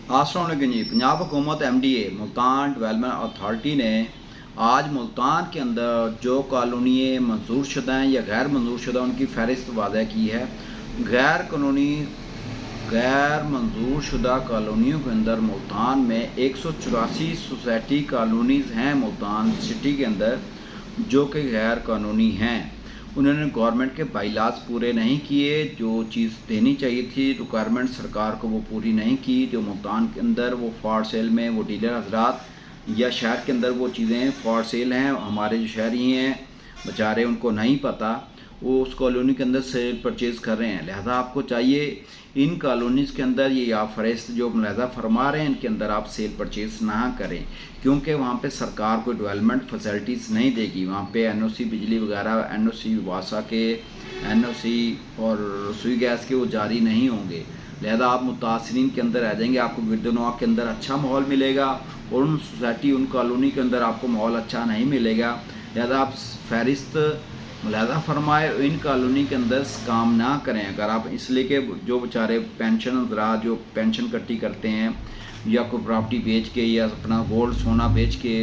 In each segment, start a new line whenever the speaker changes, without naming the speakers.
अस्सलाम वालेकुम जी। पंजाब हुकूमत MDA मुल्तान डेवलपमेंट अथॉरिटी ने आज मुल्तान के अंदर जो कॉलोनियाँ मंजूर शुदा हैं या गैर मंजूर शुदा उनकी फहरिस्त वाज़ह की है। गैर मंजूर शुदा कॉलोनियों के अंदर मुल्तान में 184 सोसाइटी कॉलोनीज़ हैं मुल्तान सिटी के अंदर जो कि गैर कानूनी हैं। उन्होंने गवर्नमेंट के बाईलाज पूरे नहीं किए, जो चीज़ देनी चाहिए थी रिक्वायरमेंट सरकार को वो पूरी नहीं की। जो मुल्तान के अंदर वो फॉर सेल में वो डीलर हजरात या शहर के अंदर वो चीज़ें फॉर सेल हैं, हमारे जो शहरी हैं बेचारे उनको नहीं पता, वो उस कॉलोनी के अंदर सेल परचेज़ कर रहे हैं। लिहाजा आपको चाहिए इन कॉलोनीज़ के अंदर ये आप फहरिस्त जो मुलाहजा फरमा रहे हैं इनके अंदर आप सेल परचेज़ ना करें, क्योंकि वहाँ पे सरकार कोई डेवलपमेंट फैसिलिटीज़ नहीं देगी। वहाँ पे NOC बिजली वगैरह, NOC वासा के, NOC और रसोई गैस के वो जारी नहीं होंगे। लिहाजा आप मुतासरीन के अंदर आ जाएंगे, आपको गिरदनवा के अंदर अच्छा माहौल मिलेगा और उन सोसाइटी उन कॉलोनी के अंदर आपको माहौल अच्छा नहीं मिलेगा। लिहाजा आप फहरिस्त मुलाहजा फरमाए इन कॉलोनी के अंदर काम ना करें। अगर आप इसलिए कि जो बेचारे पेंशन ज़रा जो पेंशन कट्टी करते हैं या कोई प्रॉपर्टी बेच के या अपना गोल्ड सोना बेच के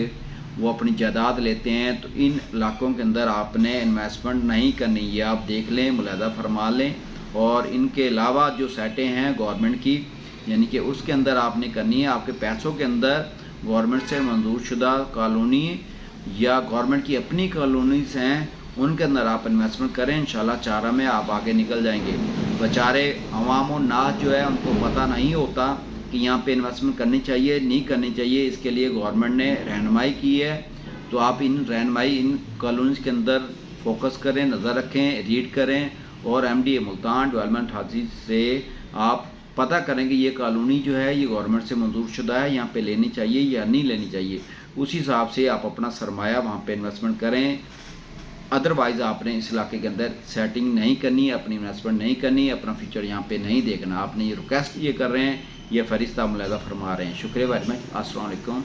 वो अपनी जायदाद लेते हैं, तो इन इलाकों के अंदर आपने इन्वेस्टमेंट नहीं करनी। ये आप देख लें, मुलाहजा फरमा लें। और इनके अलावा जो साइटें हैं गवर्नमेंट की, यानी कि उसके अंदर आपने करनी है। आपके पैसों के अंदर गवर्नमेंट से मंजूर शुदा कॉलोनी या गवर्नमेंट की अपनी कॉलोनीज़ हैं उनके अंदर आप इन्वेस्टमेंट करें। इंशाल्लाह चारा में आप आगे निकल जाएंगे। बेचारे अवाम नाज जो है उनको पता नहीं होता कि यहाँ पे इन्वेस्टमेंट करनी चाहिए नहीं करनी चाहिए, इसके लिए गवर्नमेंट ने रहनुमाई की है। तो आप इन रहनुमाई इन कॉलोनीज़ के अंदर फोकस करें, नज़र रखें, रीड करें और MDA मुल्तान डेवलपमेंट अथॉरिटी से आप पता करें कि ये कॉलोनी जो है ये गवर्नमेंट से मंजूर शुदा है, यहाँ पे लेनी चाहिए या नहीं लेनी चाहिए। उसी हिसाब से आप अपना सरमाया वहाँ पे इन्वेस्टमेंट करें। अदरवाइज़ आपने इस इलाके के अंदर सेटिंग नहीं करनी, अपनी इन्वेस्टमेंट नहीं करनी, अपना फ्यूचर यहाँ पे नहीं देखना। आपने ये रिक्वेस्ट ये कर रहे हैं, ये फरिश्ता मुलाहजा फरमा रहे हैं। शुक्रिया वेरी मच। अस्सलाम वालेकुम।